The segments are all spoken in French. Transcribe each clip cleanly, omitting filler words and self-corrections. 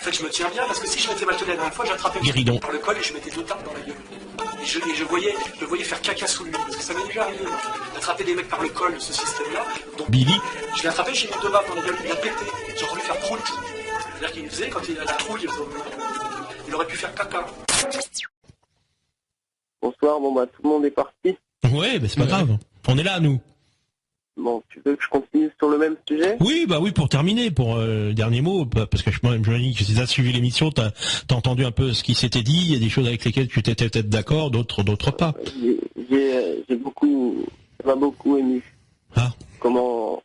fait, je me tiens bien parce que si je m'étais mal tenu la dernière fois, j'attrapais Guéridon par le col et je mettais 2 tapes dans la gueule. Et je voyais faire caca sous lui, parce que ça m'est déjà arrivé d'attraper des mecs par le col, ce système-là. Donc, Billy. Je l'ai attrapé, j'ai mis 2 baffes dans la gueule, il a pété. J'ai entendu faire prout. C'est-à-dire qu'il faisait, quand il a la trouille, il aurait pu faire caca. Bonsoir, tout le monde est parti. Ouais, mais c'est pas grave. On est là, nous. Bon, tu veux que je continue sur le même sujet? Oui, pour terminer, pour le dernier mot, parce que je me dis que si tu as suivi l'émission, t'as entendu un peu ce qui s'était dit, il y a des choses avec lesquelles tu t'étais peut-être d'accord, d'autres pas. Ça m'a beaucoup ému. Ah. Quand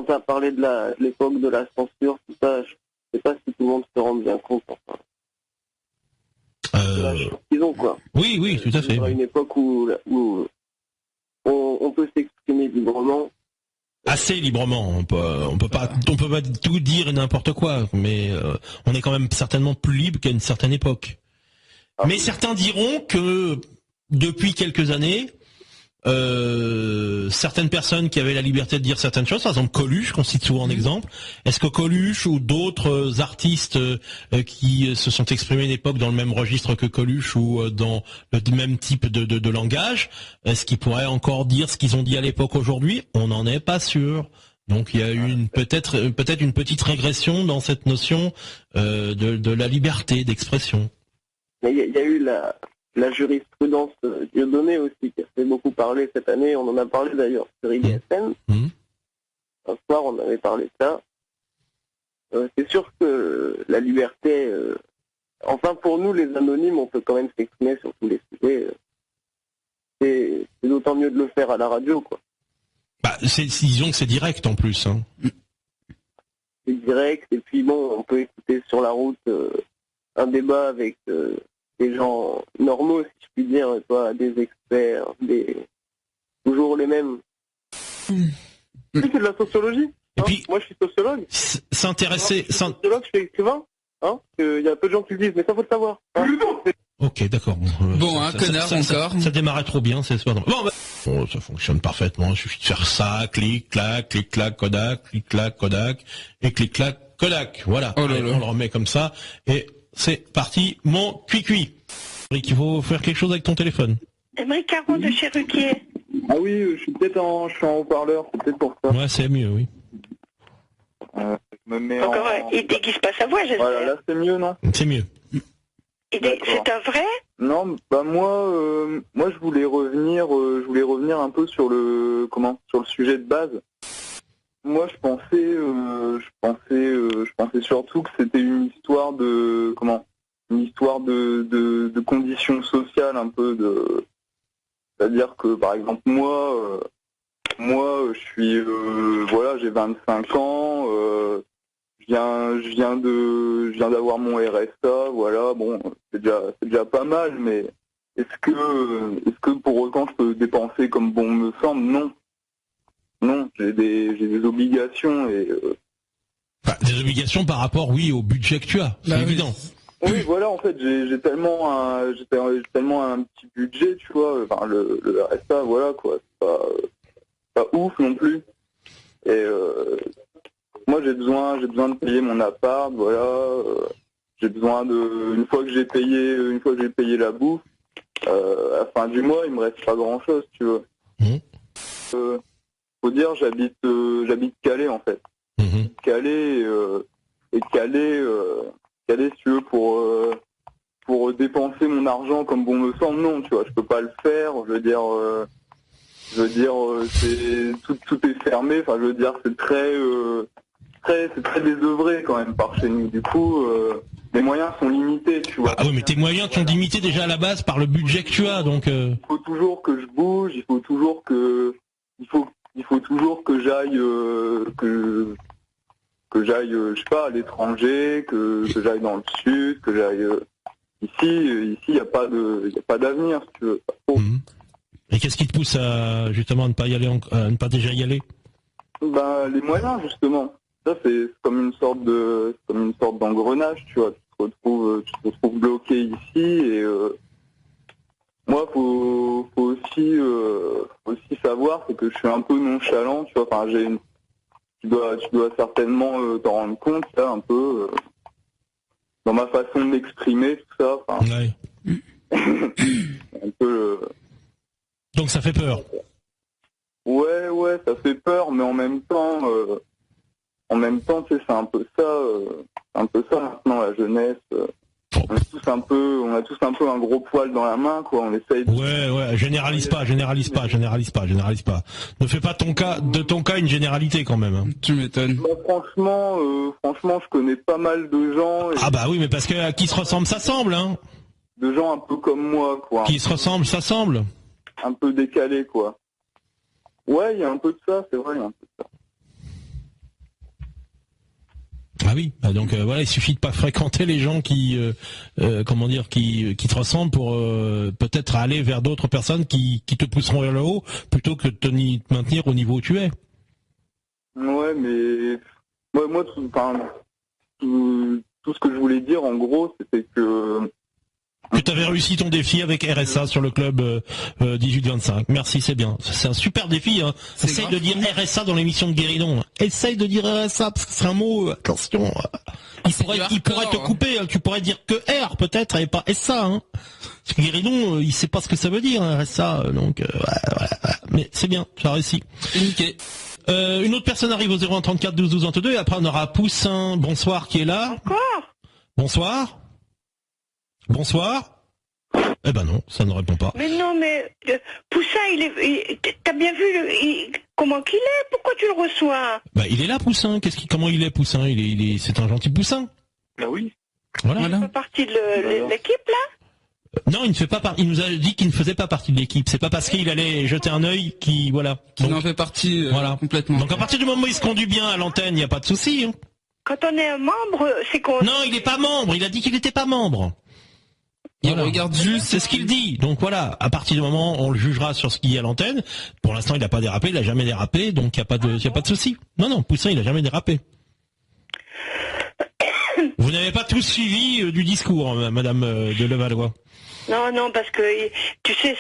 tu as parlé de l'époque de la censure, tout ça, je sais pas si tout le monde se rend bien compte, enfin. La chance qu'ils ont, quoi. Oui, tout à fait. Une époque où on peut s'exprimer librement. Assez librement, on peut pas tout dire et n'importe quoi, mais on est quand même certainement plus libre qu'à une certaine époque. Mais certains diront que depuis quelques années, certaines personnes qui avaient la liberté de dire certaines choses, par exemple Coluche, qu'on cite souvent en exemple, est-ce que Coluche ou d'autres artistes qui se sont exprimés à une époque dans le même registre que Coluche ou dans le même type de langage, est-ce qu'ils pourraient encore dire ce qu'ils ont dit à l'époque aujourd'hui? On n'en est pas sûr. Donc il y a eu peut-être une petite régression dans cette notion de la liberté d'expression. Mais il y a eu la jurisprudence Dieudonné aussi, qui a fait beaucoup parler cette année. On en a parlé d'ailleurs sur IDFM. Un soir, on avait parlé de ça. C'est sûr que la liberté... enfin, pour nous, les anonymes, on peut quand même s'exprimer sur tous les sujets. C'est d'autant mieux de le faire à la radio, quoi. Disons que c'est direct en plus. Hein. C'est direct, et puis on peut écouter sur la route un débat avec... des gens normaux, si je puis dire, pas des experts, toujours les mêmes. C'est de la sociologie. Et puis, moi, je suis sociologue. S'intéresser... Je suis sociologue, je suis écrivain. Il y a peu de gens qui le disent, mais ça faut le savoir. Ok, d'accord. Connard encore. Ça démarrait trop bien, c'est pas drôle. Ça fonctionne parfaitement. Il suffit de faire ça, clic, clac, Kodak, clic, clac, Kodak, et clic, clac, Kodak. Voilà. Oh là là. On le remet comme ça, et c'est parti, mon cuicui. Il faut faire quelque chose avec ton téléphone. Émeric Caron de chez Ruquier. Ah oui, je suis en haut-parleur, c'est peut-être pour ça. Ouais, c'est mieux, oui. Je me mets Encore, il déguise pas sa voix, j'espère. Voilà, là c'est mieux, non? C'est mieux. C'est un vrai? Non, moi je voulais revenir un peu sur le sujet de base. Moi je pensais surtout que c'était une histoire de conditions sociales un peu c'est-à-dire que par exemple moi je suis j'ai 25 ans, je viens d'avoir mon RSA, voilà, c'est déjà pas mal, mais est-ce que pour autant je peux dépenser comme bon me semble? Non, j'ai des obligations et des obligations par rapport, oui, au budget que tu as, c'est évident. Oui, voilà, en fait, j'ai tellement un petit budget, tu vois, enfin le RSA, voilà quoi, c'est pas ouf non plus. Et moi j'ai besoin de payer mon appart, voilà, j'ai besoin une fois que j'ai payé la bouffe, à la fin du mois, il me reste pas grand chose, tu vois. Faut dire, j'habite Calais en fait. Calais, si tu veux, pour dépenser mon argent comme bon me semble, non, tu vois, je peux pas le faire, je veux dire, tout est fermé, enfin, je veux dire, c'est très désœuvré quand même par chez nous, du coup, les moyens sont limités, tu vois. Ah oui, mais tes moyens sont limités déjà à la base par le budget que tu as, donc... Il faut toujours que je bouge, il faut toujours que j'aille, je sais pas, à l'étranger, que j'aille dans le sud, que j'aille ici, il y a pas d'avenir, si tu veux. Et qu'est-ce qui te pousse à ne pas y aller, à ne pas déjà y aller? Les moyens, justement. Ça, c'est comme une sorte d'engrenage, tu vois. Tu te retrouves bloqué ici et moi, faut aussi savoir, c'est que je suis un peu nonchalant, tu vois. Enfin, tu dois certainement t'en rendre compte, là, un peu. dans ma façon de m'exprimer, tout ça. Enfin, ouais. un peu. Donc ça fait peur. Ouais, ça fait peur, mais en même temps, tu sais, c'est un peu ça maintenant, la jeunesse. On a tous un peu un gros poil dans la main, quoi. On essaye. Ouais, généralise pas. Ne fais pas de ton cas une généralité quand même. Hein. Tu m'étonnes. Bah, franchement, je connais pas mal de gens. Ah bah oui, mais parce que à qui se ressemble, ça semble, hein. De gens un peu comme moi, quoi. Qui se ressemble, ça semble. Un peu décalé, quoi. Ouais, il y a un peu de ça, c'est vrai, il y a un peu de ça. Ah oui, donc voilà, il suffit de pas fréquenter les gens qui te ressemblent pour peut-être aller vers d'autres personnes qui te pousseront vers le haut plutôt que de te maintenir au niveau où tu es. Ouais, mais moi, tout ce que je voulais dire, en gros, c'était que tu avais réussi ton défi avec RSA sur le club 18-25. Merci, c'est bien. C'est un super défi. Hein. Essaye de dire RSA dans l'émission de Guéridon. Essaye de dire RSA, parce que c'est un mot, attention. Il pourrait te couper. Hein. Tu pourrais dire que R, peut-être, et pas SA. Hein. Parce que Guéridon, il sait pas ce que ça veut dire, hein, RSA. Donc, ouais. Mais c'est bien, tu as réussi. Nickel. Une autre personne arrive au 01 34 12 12 22, et après on aura Poussin, bonsoir, qui est là. Encore ? Bonsoir. Eh ben non, ça ne répond pas. Mais non, mais Poussin, t'as bien vu comment qu'il est? Pourquoi tu le reçois? Bah il est là, Poussin. Comment il est, Poussin? C'est un gentil Poussin. Bah oui. Voilà. Il fait partie de l'équipe là? Non, il ne fait pas partie. Il nous a dit qu'il ne faisait pas partie de l'équipe. C'est pas parce qu'il allait jeter un œil qui en fait partie complètement. Donc à partir du moment où il se conduit bien à l'antenne, il n'y a pas de souci. Hein. Quand on est un membre, c'est qu'on... Non, il n'est pas membre. Il a dit qu'il n'était pas membre. Il regarde juste, c'est ce qu'il dit. Donc voilà, à partir du moment où on le jugera sur ce qu'il y a à l'antenne, pour l'instant il n'a pas dérapé, il n'a jamais dérapé, donc il n'y a pas de souci. Non, Poussin il n'a jamais dérapé. Vous n'avez pas tous suivi du discours, Madame de Levallois. Non, parce que, tu sais,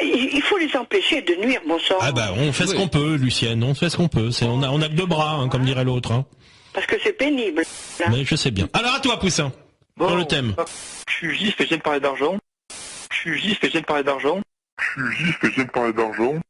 il faut les empêcher de nuire, bon sang. Ah bah, on fait ce qu'on peut, Lucienne, on fait ce qu'on peut. On a que deux bras, hein, comme dirait l'autre. Hein. Parce que c'est pénible. Là. Mais je sais bien. Alors à toi, Poussin, pour le thème. Je suis juste et je viens de parler d'argent.